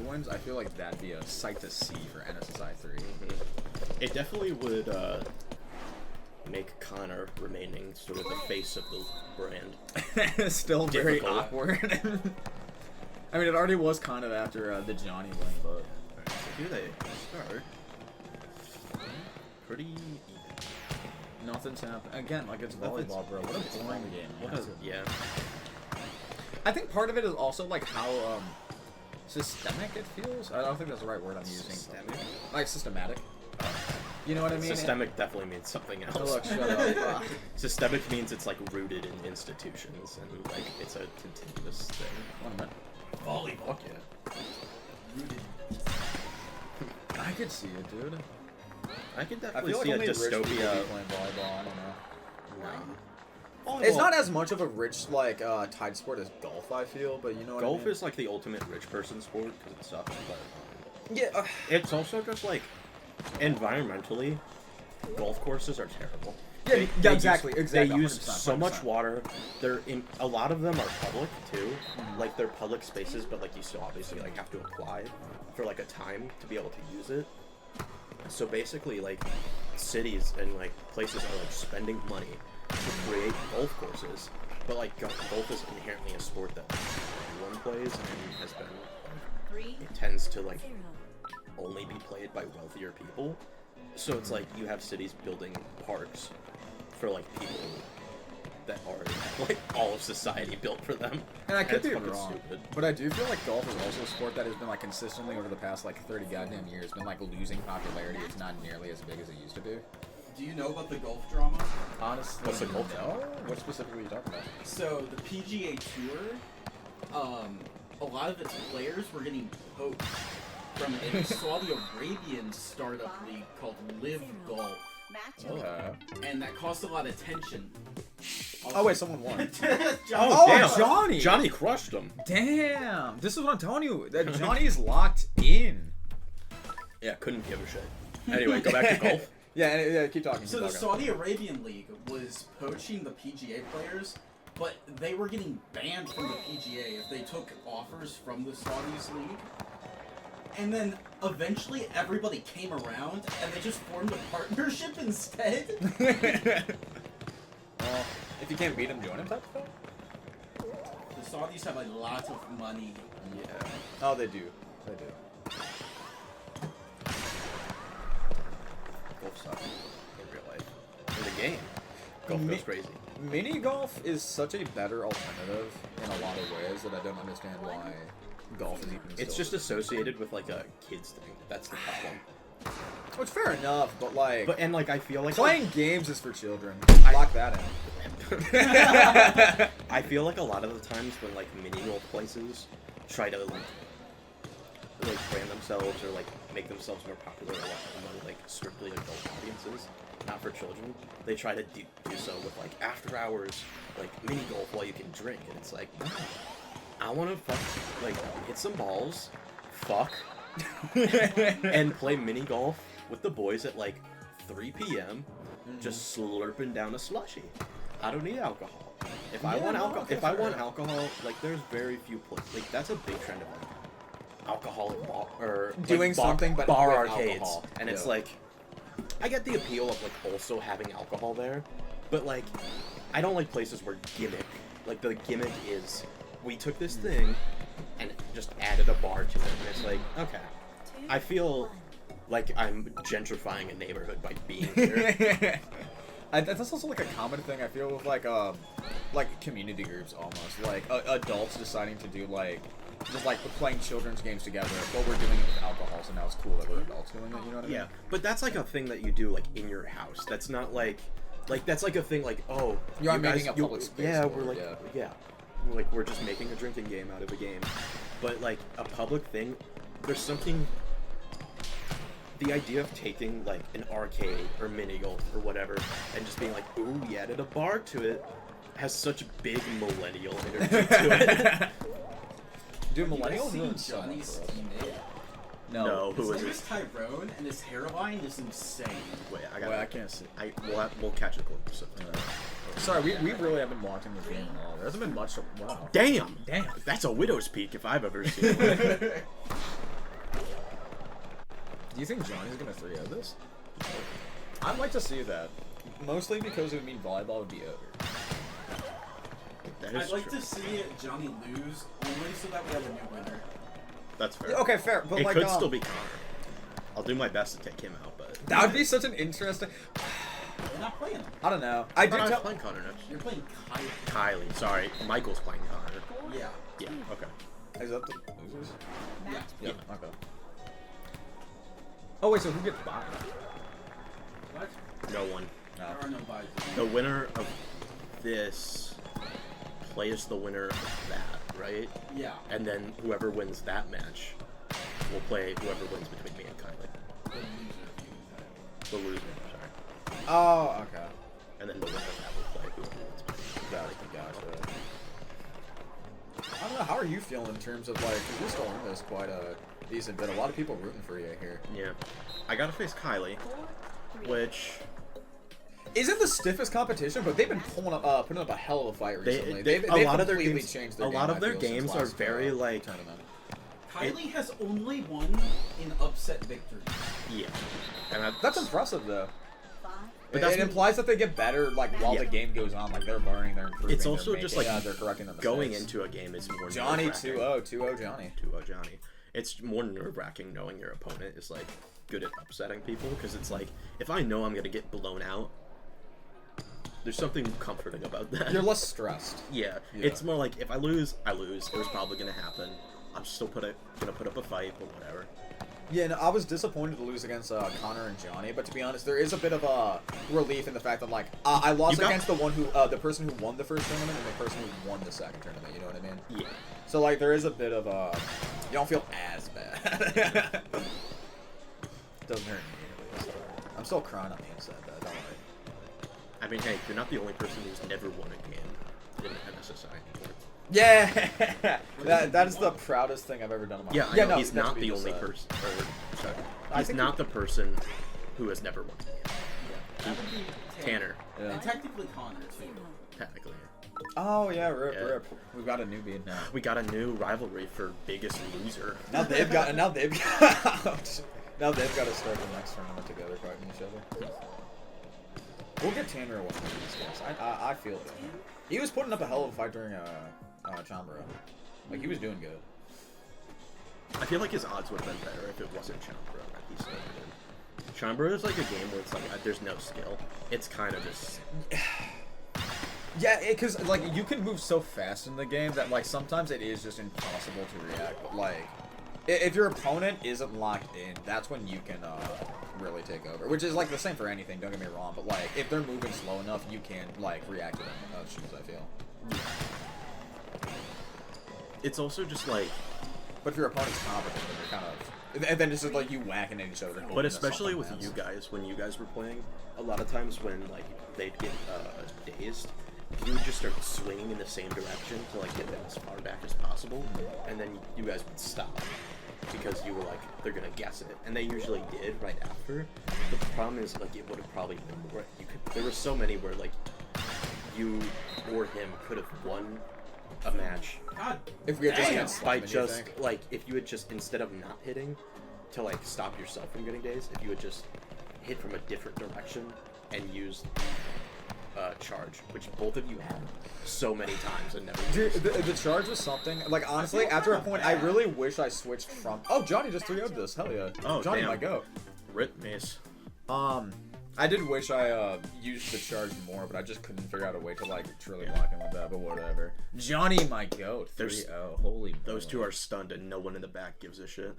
Johnny wins, I feel like that'd be a sight to see for NSSI 3. It definitely would make Connor remaining sort of the face of the brand. Still very awkward. I mean, it already was kind of after the Johnny win, but... So here they start. Pretty even. Nothing's happened. Again, like, it's volleyball, bro. What a boring game. Yeah. I think part of it is also, like, how systemic it feels. I don't think that's the right word I'm using. Systemic? Like, systematic. You know what I mean? Systemic definitely means something else. Oh, look, shut up. Systemic means it's, like, rooted in institutions, and, like, it's a continuous thing. 1 minute. Volleyball. Fuck yeah. Rooted. I could see it, dude. I could I definitely feel like see a only rich people be dystopia. playing volleyball. I don't know. Volleyball. It's not as much of a rich, like, tide sport as golf, I feel, but you know what I mean? Golf is like the ultimate rich person sport because it sucks, but Yeah. it's also just like environmentally, golf courses are terrible. Yeah, exactly. They use 100%, so much 100%. water. They're in a lot of them are public too, like they're public spaces, but like you still obviously like have to apply for like a time to be able to use it. So basically, like cities and like places are like spending money to create golf courses, but like golf is inherently a sport that everyone plays and has been. It tends to like only be played by wealthier people. So it's like you have cities building parks for like people that are like all of society built for them. And I could it's be fucking wrong, stupid. but I do feel like golf is also a sport that has been like consistently over the past like 30 goddamn years been like losing popularity. It's not nearly as big as it used to be. Do you know about the golf drama? Honestly, What's the golf no. What specifically are you talking about? So the PGA Tour, a lot of its players were getting poached from a Saudi Arabian startup league called Live Golf, Okay. and that caused a lot of tension. Oh wait, someone won. Oh, damn. Johnny! Johnny crushed him. Damn! This is what I'm telling you. That Johnny's locked in. Yeah, couldn't give a shit. Anyway, go back to golf. Yeah, keep talking. So the Saudi Arabian league was poaching the PGA players, but they were getting banned from the PGA if they took offers from the Saudis league. And then eventually everybody came around and they just formed a partnership instead. Well, if you can't beat him, join him type of thing? The Saudis have a lot of money. Yeah. Oh, they do. They do. Golf sucks in real life. In the game, golf goes crazy. Mini golf is such a better alternative in a lot of ways that I don't understand why golf is even It's still. just associated with like a kids thing. That's the problem. Which fair enough, but like And like I feel like playing games is for children. I- Lock that in. I feel like a lot of the times when like mini golf places try to like brand themselves or like make themselves more popular among like strictly adult audiences, not for children, they try to do so with like after hours like mini golf while you can drink, and it's like, no, I want to like hit some balls, fuck, and play mini golf with the boys at like 3 p.m. just slurping down a slushie. I don't need alcohol. If I want alcohol, like there's very few places. Like that's a big trend of like alcoholic bar or Doing like, something but bar with arcades, alcohol. and it's Yeah. like I get the appeal of like also having alcohol there, but like I don't like places where gimmick. Like the gimmick is we took this thing and just added a bar to it, and it's like okay, I feel like I'm gentrifying a neighborhood by being here. That's also like a common thing I feel with like community groups almost, like adults deciding to do like just like playing children's games together, but we're doing it with alcohol, so now it's cool that we're adults doing it. You know what I mean? Yeah, but that's like a thing that you do like in your house. That's not like that's like a thing like oh You're you making guys, a public space. Yeah, for we're it, like we're just making a drinking game out of a game, but like a public thing. There's something. The idea of taking like an arcade or mini golf or whatever and just being like, ooh, we added a bar to it, has such big millennial energy to it. Dude, Have you guys millennials seen ruin so much Johnny's for us. teammate? No, His who is name it? is Tyrone, and his hairline is insane. Wait, I can't see. We'll catch a glimpse of Sorry, we really have been watching this game at all. There hasn't been much. Wow. Damn! Damn. That's a widow's peak if I've ever seen one. you think Johnny's gonna 3-0 this? I'd like to see that. Mostly because it would mean volleyball would be over. That is I'd like true. to see Johnny lose only so that we have a new winner. That's fair. Yeah, okay, fair, but It like could still be Connor. I'll do my best to take him out, but that would be such an interesting. You're not playing him. I don't know. I do I'm tell. playing Connor next. You're playing Kylie. Kylie, sorry, Michael's playing Connor. Yeah. Yeah. Okay. Is that the losers? Yeah. Yeah. Okay. Oh wait, so who gets by? What? No one. No. There are no buys. The winner of this plays the winner of that, right? Yeah. And then whoever wins that match will play whoever wins between me and Kylie. The loser of you. The loser, sorry. Oh, okay. And then the winner of that will play whoever wins between me. Gotcha. I don't know. How are you feeling in terms of like? Cause you're still in this quite a decent bit. A lot of people rooting for you here. Yeah. I gotta face Kylie, which Isn't the stiffest competition, but they've been putting up a hell of a fight recently. They've a lot of their completely games, changed their a game, lot of I their feel, since games are last, very like tournament. Kylie has only won in upset victories. yeah, and That's impressive though. But It that's what- implies that they get better like while Yeah. the game goes on. Like they're learning, they're improving. It's also they're just making- like they're correcting their going mistakes. into a game is more Johnny nerve-wracking. 2-0 Johnny. 2-0 Johnny. It's more nerve-wracking knowing your opponent is like good at upsetting people because it's like if I know I'm gonna get blown out, there's something comforting about that. You're less stressed. Yeah, Yeah. it's more like if I lose, I lose. It was probably gonna happen. I'm still gonna put up a fight, but whatever. Yeah, no, I was disappointed to lose against Connor and Johnny, but to be honest, there is a bit of a relief in the fact that like I lost against the one who the person who won the first tournament and the person who won the second tournament. You know what I mean? Yeah. So like there is a bit of you don't feel as bad. Doesn't hurt me. At least. I'm still crying on the inside though. Don't worry. I mean, hey, you're not the only person who's never won a game in MSSI before. Yeah, that is the proudest thing I've ever done in my Yeah, life. I know, no, he's that's not what the you only said. person. Sorry, I he's think not the person who has never won. That would be Tanner, Yeah. And technically Connor too. technically. Oh yeah, rip, Yeah. rip. We've got a newbie now. We got a new rivalry for biggest loser. Now they've got now they've got to start the next tournament together fighting each other. We'll get Tanner one of these guys. I feel it. He was putting up a hell of a fight during Chambra. Like he was doing good. I feel like his odds would have been better if it wasn't Chambra that he started in. Chambra is like a game where it's like there's no skill. It's kind of just Yeah, because like you can move so fast in the game that like sometimes it is just impossible to react. But like if your opponent isn't locked in, that's when you can really take over. Which is like the same for anything. Don't get me wrong, but like if they're moving slow enough, you can like react to them shoes. I feel. it's also just like But if your opponent's competent, then you're kind of, and then it's just like you whacking at each other. hoping But that especially something with lands. you guys, when you guys were playing, a lot of times when like they'd get dazed, you would just start swinging in the same direction to like get them as far back as possible, and then you guys would stop because you were like they're gonna guess it, and they usually did right after. But the problem is like it would have probably been more. There were so many where like you or him could have won a match God, If we had just damn. got slam, by you just think? like if you had just instead of not hitting to like stop yourself from getting dazed, if you would just hit from a different direction and use charge, which both of you had so many times and never Dude, used. the charge was something. Like honestly, after a point, I really wish I switched from. Oh, Johnny just 3-0'd this. Hell yeah. Oh, Johnny damn. might go. Rip Mace. I did wish I used the charge more, but I just couldn't figure out a way to like truly lock in with that. But whatever. Johnny might go 3-0. There's- Holy. Those moly. two are stunned and no one in the back gives a shit.